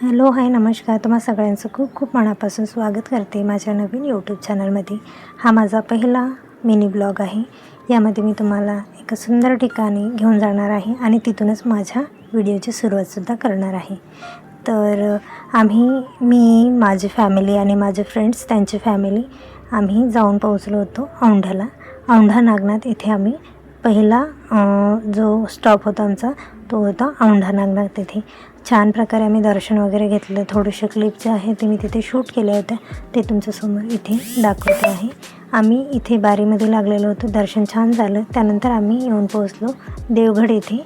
Hello hi नमस्कार, तुम्हा सगळ्यांचं खूप खूप मनापासून स्वागत करते माझ्या नवीन यूट्यूब चॅनलमध्ये। हा माझा पहिला मिनी ब्लॉग आहे। यामध्ये मी तुम्हाला एका सुंदर ठिकाणी घेऊन जाणार आहे आणि तिथूनच माझ्या व्हिडिओची सुरुवातसुद्धा करणार आहे। तर मी माझी फॅमिली आणि माझे फ्रेंड्स त्यांची फॅमिली आम्ही जाऊन पोहोचलो होतो औंढ्याला। औंढा नागनाथ इथे आम्ही पहिला जो स्टॉप होता आमचा तो होता औंढा नागनाथ। तिथे छान प्रकारे आम्ही दर्शन वगैरे घेतलं। थोडेसे क्लिप जे आहे ते मी तिथे शूट केले होते, ते तुमच्यासमोर इथे दाखवते आहे। आम्ही इथे बारीमध्ये लागलेलो होतो, दर्शन छान झालं। त्यानंतर आम्ही येऊन पोहोचलो देवगड इथे।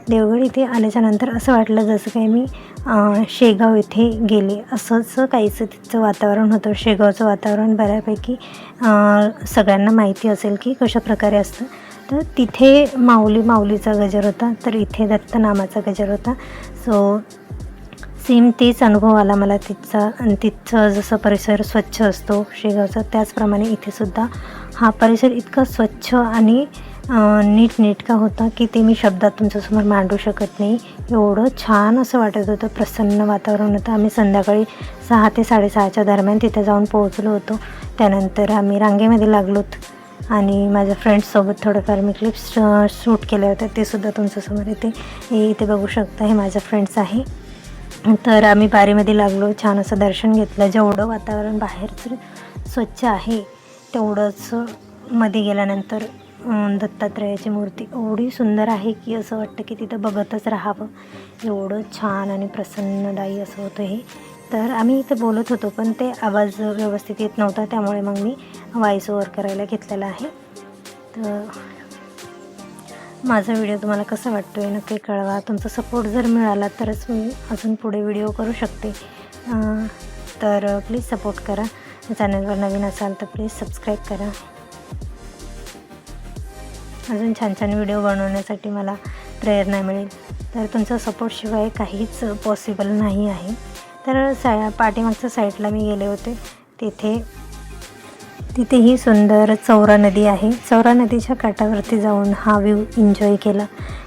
देवगड इथे आल्याच्यानंतर असं वाटलं जसं काही मी शेगाव इथे गेले असंच काहीचं तिथचं वातावरण होतं। शेगावचं वातावरण बऱ्यापैकी सगळ्यांना माहिती असेल की कशा प्रकारे असतं। तर तिथे माऊलीचा गजर होता, तर इथे दत्तनामाचा गजर होता। सो सेम तेच अनुभव आला मला तिथचा। आणि तिथचं जसं परिसर स्वच्छ असतो शेगावचा, त्याचप्रमाणे इथेसुद्धा हा परिसर इतका स्वच्छ आणि नीटनेटका होता की ते मी शब्दात तुमच्यासमोर मांडू शकत नाही। एवढं छान असं वाटत होतं, प्रसन्न वातावरण होतं। आम्ही संध्याकाळी 6 ते 6:30च्या दरम्यान तिथे जाऊन पोहोचलो होतो। त्यानंतर आम्ही रांगेमध्ये लागलोत आणि माझ्या फ्रेंड्ससोबत थोडंफार मी क्लिप्स शूट केले होते, ते सुद्धा तुमच्यासमोर इथे बघू शकता। हे माझ्या फ्रेंड्स आहे। तर आम्ही बारीमध्ये लागलो, छान असं दर्शन घेतलं। जेवढं वातावरण बाहेरचं स्वच्छ आहे तेवढंच मध्ये गेल्यानंतर दत्तात्रेयाची मूर्ती एवढी सुंदर आहे की असं वाटतं की तिथं बघतच राहावं, एवढं छान आणि प्रसन्नदायी असं होतं हे। तर आम्ही इथे बोलत होतो पण ते आवाज व्यवस्थित येत नव्हता, त्यामुळे मग मी व्हॉइस ओव्हर करायला घेतलेला आहे। तर माझा व्हिडिओ तुम्हाला कसा वाटतो आहे नक्की कळवा। तुमचा सपोर्ट जर मिळाला तरच मी अजून पुढे व्हिडिओ करू शकते। तर प्लीज सपोर्ट करा। चॅनलवर नवीन असाल तर प्लीज सबस्क्राईब करा। अजून छान छान व्हिडिओ बनवण्यासाठी मला प्रेरणा मिळेल। तर तुमचा सपोर्टशिवाय काहीच पॉसिबल नाही आहे। तर पाठीमागच्या साईडला मी गेले होते, तिथेही सुंदर चौरा नदी आहे। चौरा नदीच्या काठावरती जाऊन हा व्ह्यू एन्जॉय केला।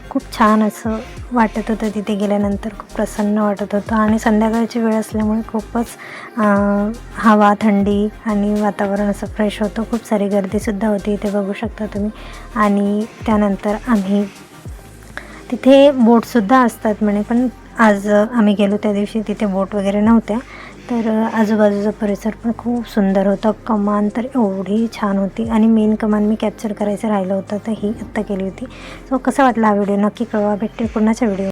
खूप छान असं वाटत होतं तिथे गेल्यानंतर, खूप प्रसन्न वाटत होतं। आणि संध्याकाळची वेळ असल्यामुळे खूपच हवा थंडी आणि वातावरण असं फ्रेश होतं। खूप सारी गर्दीसुद्धा होती, इथे बघू शकता तुम्ही। आणि त्यानंतर आम्ही तिथे बोटसुद्धा असतात म्हणे, पण आज आम्ही गेलो त्या दिवशी तिथे बोट वगैरे नव्हत्या। तर आजूबाजूचा परिसर पण खूप सुंदर होता। कमान तर एवढी छान होती आणि मेन कमान मी कॅप्चर करायचं राहिलं होतं, तर ही आत्ता केली होती। सो कसा वाटला हा व्हिडिओ नक्की कळवा। भेटते पुन्हाच्या व्हिडिओ।